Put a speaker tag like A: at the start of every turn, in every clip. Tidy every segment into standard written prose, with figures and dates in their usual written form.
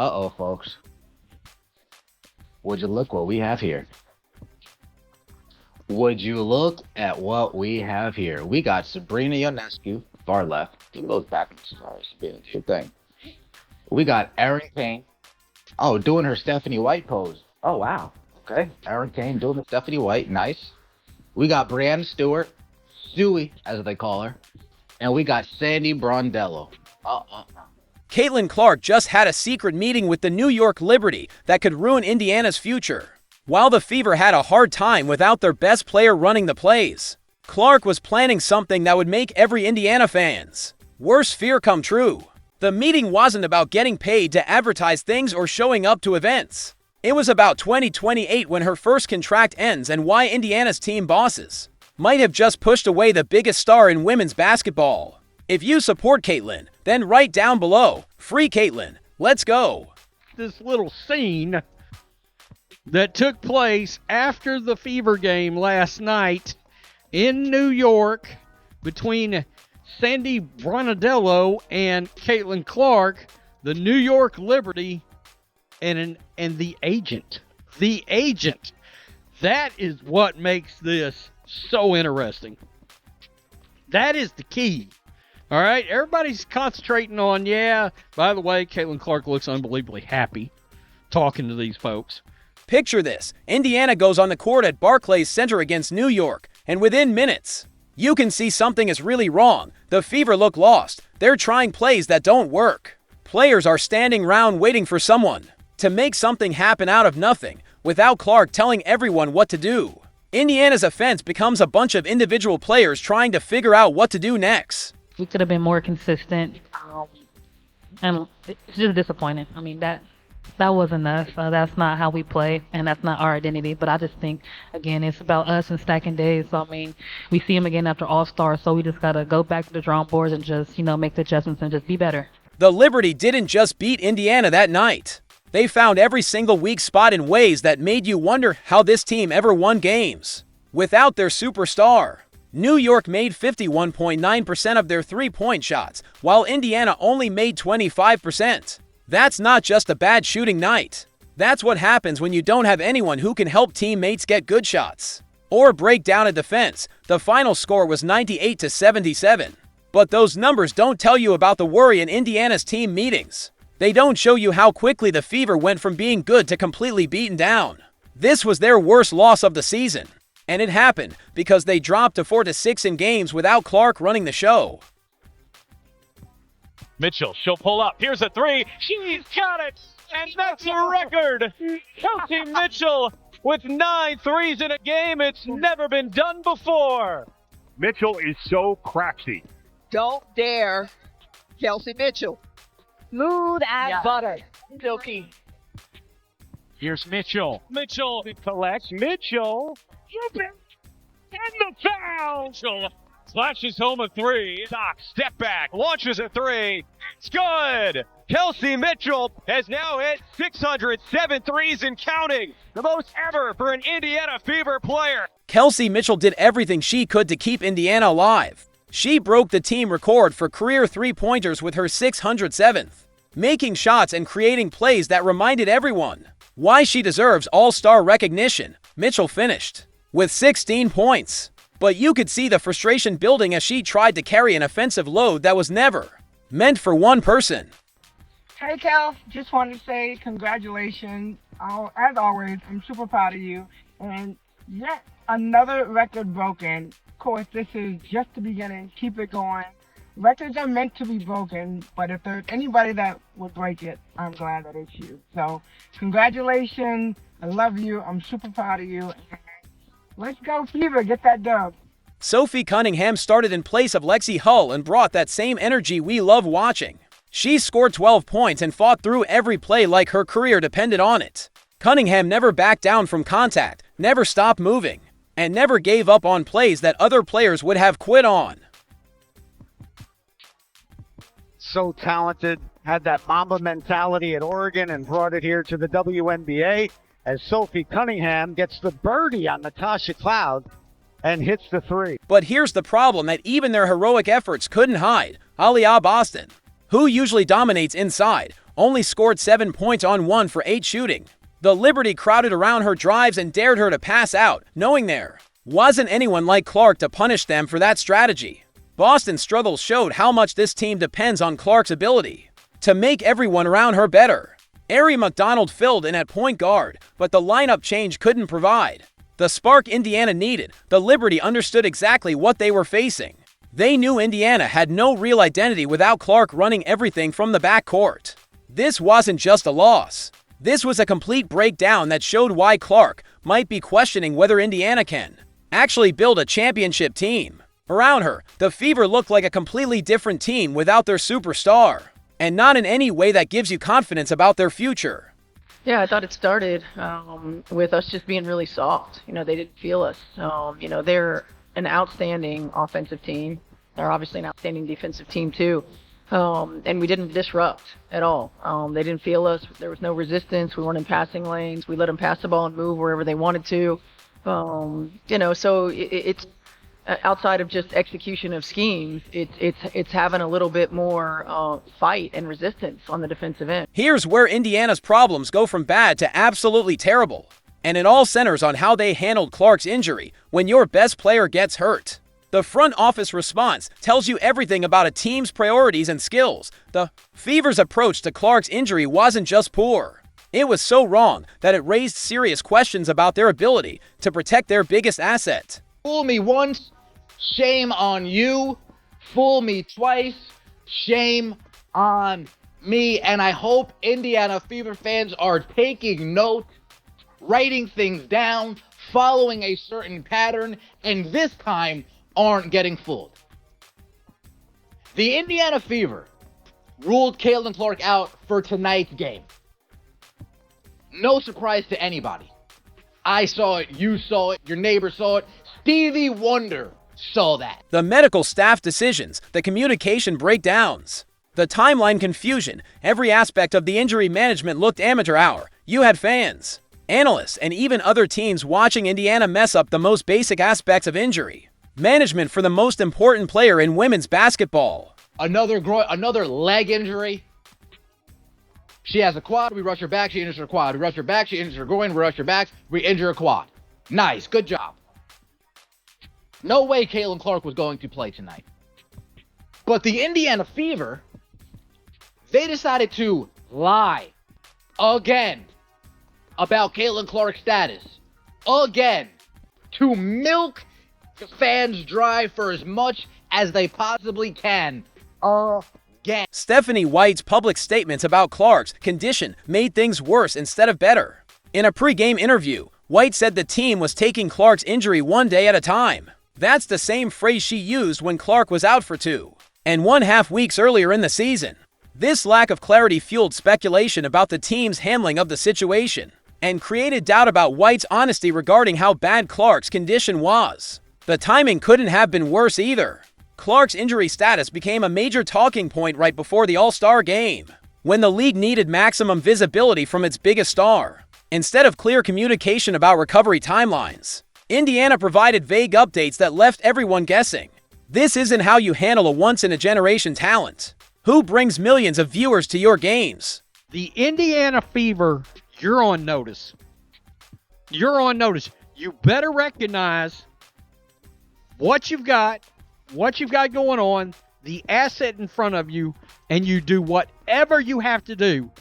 A: Uh-oh, folks. Would you look what we have here? Would you look at what we have here? We got Sabrina Ionescu, far left. She goes back and starts doing her thing. We got Erin Kane. Oh, doing her Stephanie White pose. Oh, wow. Okay. Erin Kane doing the Stephanie White. Nice. We got Brianna Stewart. Stewie, as they call her. And we got Sandy Brondello.
B: Caitlin Clark just had a secret meeting with the New York Liberty that could ruin Indiana's future. While the Fever had a hard time without their best player running the plays, Clark was planning something that would make every Indiana fan's worst fear come true. The meeting wasn't about getting paid to advertise things or showing up to events. It was about 2028 when her first contract ends and why Indiana's team bosses might have just pushed away the biggest star in women's basketball. If you support Caitlin, then write down below, "Free Caitlin, let's go."
C: This little scene that took place after the Fever game last night in New York between Sandy Brondello and Caitlin Clark, the New York Liberty, and the agent. The agent. That is what makes this so interesting. That is the key. All right, everybody's concentrating on, by the way, Caitlin Clark looks unbelievably happy talking to these folks.
B: Picture this. Indiana goes on the court at Barclays Center against New York, and within minutes, you can see something is really wrong. The Fever look lost. They're trying plays that don't work. Players are standing around waiting for someone to make something happen out of nothing, without Clark telling everyone what to do. Indiana's offense becomes a bunch of individual players trying to figure out what to do next.
D: We could have been more consistent, and it's just disappointing. I mean, that wasn't us. That's not how we play, and that's not our identity. But I just think, again, it's about us and stacking days. So, I mean, we see them again after All-Star, so we just got to go back to the drawing boards and just, make the adjustments and just be better.
B: The Liberty didn't just beat Indiana that night. They found every single weak spot in ways that made you wonder how this team ever won games without their superstar. New York made 51.9% of their three-point shots, while Indiana only made 25%. That's not just a bad shooting night. That's what happens when you don't have anyone who can help teammates get good shots or break down a defense. The final score was 98-77. But those numbers don't tell you about the worry in Indiana's team meetings. They don't show you how quickly the Fever went from being good to completely beaten down. This was their worst loss of the season. And it happened because they dropped to 4-6 in games without Clark running the show.
E: Mitchell, she'll pull up. Here's a three. She's got it. And that's a record. Kelsey Mitchell with 9 threes in a game. It's never been done before.
F: Mitchell is so crafty.
G: Don't dare Kelsey Mitchell. Smooth as butter. Silky.
F: Here's Mitchell.
E: Mitchell collects. Mitchell. And the foul. Mitchell flashes home a three. Doc, step back, launches a three. It's good. Kelsey Mitchell has now hit 607 threes and counting. The most ever for an Indiana Fever player.
B: Kelsey Mitchell did everything she could to keep Indiana alive. She broke the team record for career three-pointers with her 607th, making shots and creating plays that reminded everyone why she deserves all-star recognition. Mitchell finished with 16 points, but you could see the frustration building as she tried to carry an offensive load that was never meant for one person.
H: Hey Cal, just wanted to say congratulations. As always, I'm super proud of you. And yet another record broken. Of course, this is just the beginning. Keep it going. Records are meant to be broken, but if there's anybody that would break it, I'm glad that it's you. So congratulations. I love you. I'm super proud of you. Let's go Fever. Get that dub.
B: Sophie Cunningham started in place of Lexi Hull and brought that same energy we love watching. She scored 12 points and fought through every play like her career depended on it. Cunningham never backed down from contact, never stopped moving, and never gave up on plays that other players would have quit on.
I: So talented, had that Mamba mentality at Oregon and brought it here to the WNBA as Sophie Cunningham gets the birdie on Natasha Cloud and hits the three.
B: But here's the problem that even their heroic efforts couldn't hide. Aliyah Boston, who usually dominates inside, only scored 7 points on 1 for 8 shooting. The Liberty crowded around her drives and dared her to pass out, knowing there wasn't anyone like Clark to punish them for that strategy. Boston's struggles showed how much this team depends on Clark's ability to make everyone around her better. Aari McDonald filled in at point guard, but the lineup change couldn't provide the spark Indiana needed. The Liberty understood exactly what they were facing. They knew Indiana had no real identity without Clark running everything from the backcourt. This wasn't just a loss. This was a complete breakdown that showed why Clark might be questioning whether Indiana can actually build a championship team. Around her, the Fever looked like a completely different team without their superstar, and not in any way that gives you confidence about their future.
J: Yeah, I thought it started with us just being really soft. They didn't feel us. They're an outstanding offensive team. They're obviously an outstanding defensive team too. And we didn't disrupt at all. They didn't feel us. There was no resistance. We weren't in passing lanes. We let them pass the ball and move wherever they wanted to. So it's outside of just execution of schemes, it's having a little bit more fight and resistance on the defensive end.
B: Here's where Indiana's problems go from bad to absolutely terrible. And it all centers on how they handled Clark's injury when your best player gets hurt. The front office response tells you everything about a team's priorities and skills. The Fever's approach to Clark's injury wasn't just poor. It was so wrong that it raised serious questions about their ability to protect their biggest asset.
A: Fool me once, shame on you. Fool me twice, shame on me. And I hope Indiana Fever fans are taking note, writing things down, following a certain pattern, and this time aren't getting fooled. The Indiana Fever ruled Caitlin Clark out for tonight's game. No surprise to anybody. I saw it, you saw it, your neighbor saw it, Stevie Wonder saw that.
B: The medical staff decisions, the communication breakdowns, the timeline confusion, every aspect of the injury management looked amateur hour. You had fans, analysts, and even other teams watching Indiana mess up the most basic aspects of injury management for the most important player in women's basketball.
A: Another leg injury. She has a quad, we rush her back, she injures her quad. We rush her back, she injures her groin, we rush her back, we injure her quad. Nice, good job. No way Caitlin Clark was going to play tonight. But the Indiana Fever, they decided to lie again about Caitlin Clark's status. Again. To milk the fans dry for as much as they possibly can. Again.
B: Stephanie White's public statements about Clark's condition made things worse instead of better. In a pre-game interview, White said the team was taking Clark's injury one day at a time. That's the same phrase she used when Clark was out for 2.5 weeks earlier in the season. This lack of clarity fueled speculation about the team's handling of the situation and created doubt about White's honesty regarding how bad Clark's condition was. The timing couldn't have been worse either. Clark's injury status became a major talking point right before the All-Star game, when the league needed maximum visibility from its biggest star. Instead of clear communication about recovery timelines, Indiana provided vague updates that left everyone guessing. This isn't how you handle a once-in-a-generation talent who brings millions of viewers to your games.
C: The Indiana Fever, you're on notice. You're on notice. You better recognize what you've got going on, the asset in front of you, and you do whatever you have to do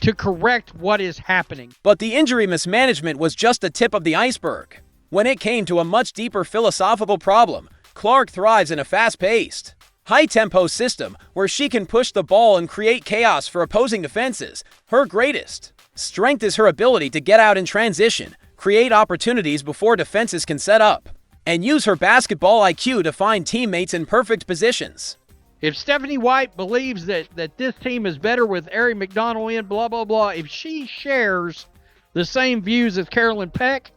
C: to correct what is happening.
B: But the injury mismanagement was just the tip of the iceberg. When it came to a much deeper philosophical problem, Clark thrives in a fast-paced, high-tempo system where she can push the ball and create chaos for opposing defenses. Her greatest strength is her ability to get out in transition, create opportunities before defenses can set up, and use her basketball IQ to find teammates in perfect positions.
C: If Stephanie White believes that this team is better with Aari McDonald in, blah, blah, blah, if she shares the same views as Carolyn Peck,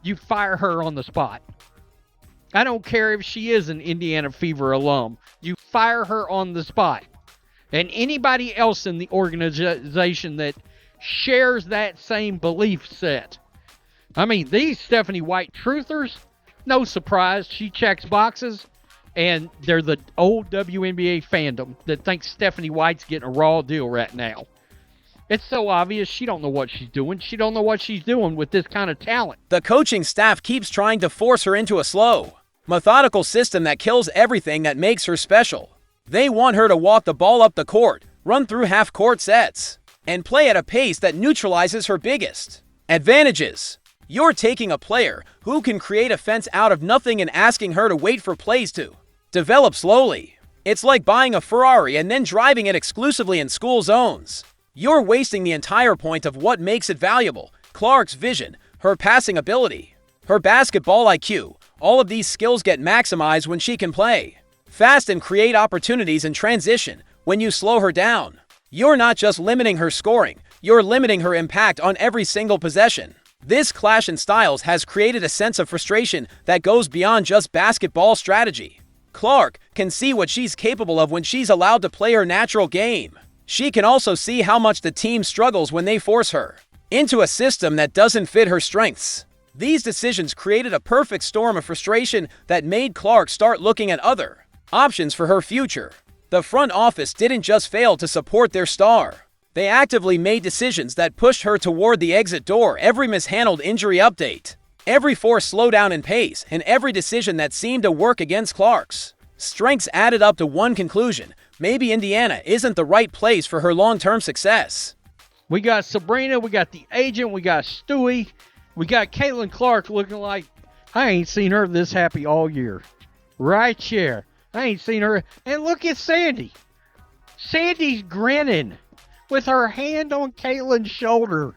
C: you fire her on the spot. I don't care if she is an Indiana Fever alum. You fire her on the spot. And anybody else in the organization that shares that same belief set. I mean, these Stephanie White truthers, no surprise, she checks boxes. And they're the old WNBA fandom that thinks Stephanie White's getting a raw deal right now. It's so obvious she don't know what she's doing. She don't know what she's doing with this kind of talent.
B: The coaching staff keeps trying to force her into a slow, methodical system that kills everything that makes her special. They want her to walk the ball up the court, run through half-court sets, and play at a pace that neutralizes her biggest advantages. You're taking a player who can create offense out of nothing and asking her to wait for plays to develop slowly. It's like buying a Ferrari and then driving it exclusively in school zones. You're wasting the entire point of what makes it valuable: Clark's vision, her passing ability, her basketball IQ. All of these skills get maximized when she can play fast and create opportunities in transition. When you slow her down, you're not just limiting her scoring, you're limiting her impact on every single possession. This clash in styles has created a sense of frustration that goes beyond just basketball strategy. Clark can see what she's capable of when she's allowed to play her natural game. She can also see how much the team struggles when they force her into a system that doesn't fit her strengths. These decisions created a perfect storm of frustration that made Clark start looking at other options for her future. The front office didn't just fail to support their star. They actively made decisions that pushed her toward the exit door. Every mishandled injury update, every forced slowdown in pace, and every decision that seemed to work against Clark's strengths added up to one conclusion: maybe Indiana isn't the right place for her long-term success.
C: We got Sabrina, we got the agent, we got Stewie, we got Caitlin Clark looking like I ain't seen her this happy all year. Right here. I ain't seen her. And look at Sandy. Sandy's grinning with her hand on Caitlin's shoulder.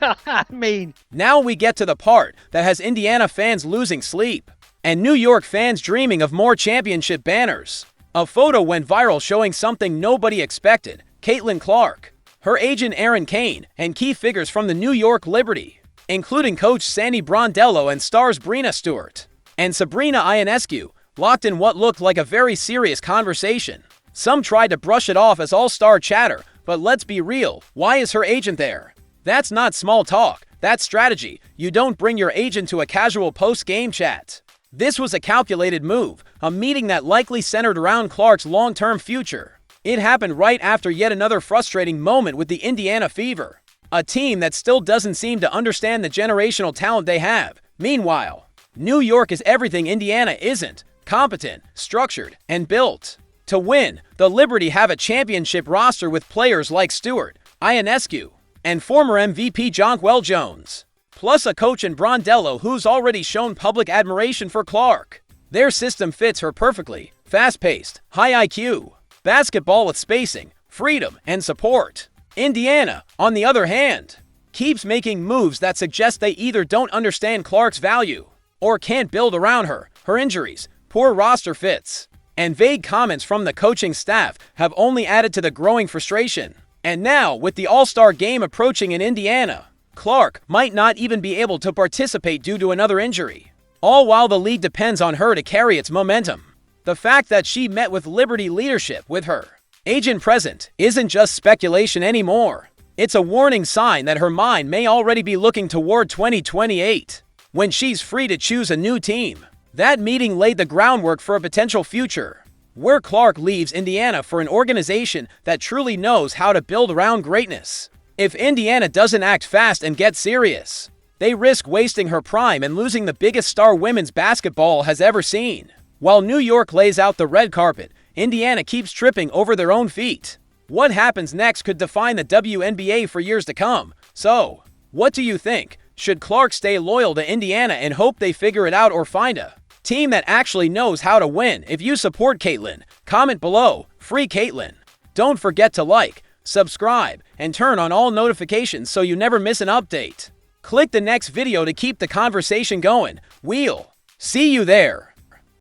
C: I mean,
B: now we get to the part that has Indiana fans losing sleep and New York fans dreaming of more championship banners. A photo went viral showing something nobody expected: Caitlin Clark, her agent Aaron Kane, and key figures from the New York Liberty, including coach Sandy Brondello and stars Brina Stewart and Sabrina Ionescu, locked in what looked like a very serious conversation. Some tried to brush it off as all-star chatter, but let's be real, why is her agent there? That's not small talk, that's strategy. You don't bring your agent to a casual post-game chat. This was a calculated move, a meeting that likely centered around Clark's long-term future. It happened right after yet another frustrating moment with the Indiana Fever, a team that still doesn't seem to understand the generational talent they have. Meanwhile, New York is everything Indiana isn't: competent, structured, and built to win. The Liberty have a championship roster with players like Stewart, Ionescu, and former MVP Jonquel Jones, plus a coach in Brondello who's already shown public admiration for Clark. Their system fits her perfectly: fast-paced, high IQ, basketball with spacing, freedom, and support. Indiana, on the other hand, keeps making moves that suggest they either don't understand Clark's value or can't build around her. Her injuries, poor roster fits, and vague comments from the coaching staff have only added to the growing frustration. And now, with the All-Star game approaching in Indiana, Clark might not even be able to participate due to another injury, all while the league depends on her to carry its momentum. The fact that she met with Liberty leadership with her agent present isn't just speculation anymore. It's a warning sign that her mind may already be looking toward 2028, when she's free to choose a new team. That meeting laid the groundwork for a potential future where Clark leaves Indiana for an organization that truly knows how to build around greatness. If Indiana doesn't act fast and get serious, they risk wasting her prime and losing the biggest star women's basketball has ever seen. While New York lays out the red carpet, Indiana keeps tripping over their own feet. What happens next could define the WNBA for years to come. So, what do you think? Should Clark stay loyal to Indiana and hope they figure it out, or find a team that actually knows how to win? If you support Caitlin, comment below. Free Caitlin. Don't forget to like, subscribe, and turn on all notifications so you never miss an update. Click the next video to keep the conversation going. We'll see you there.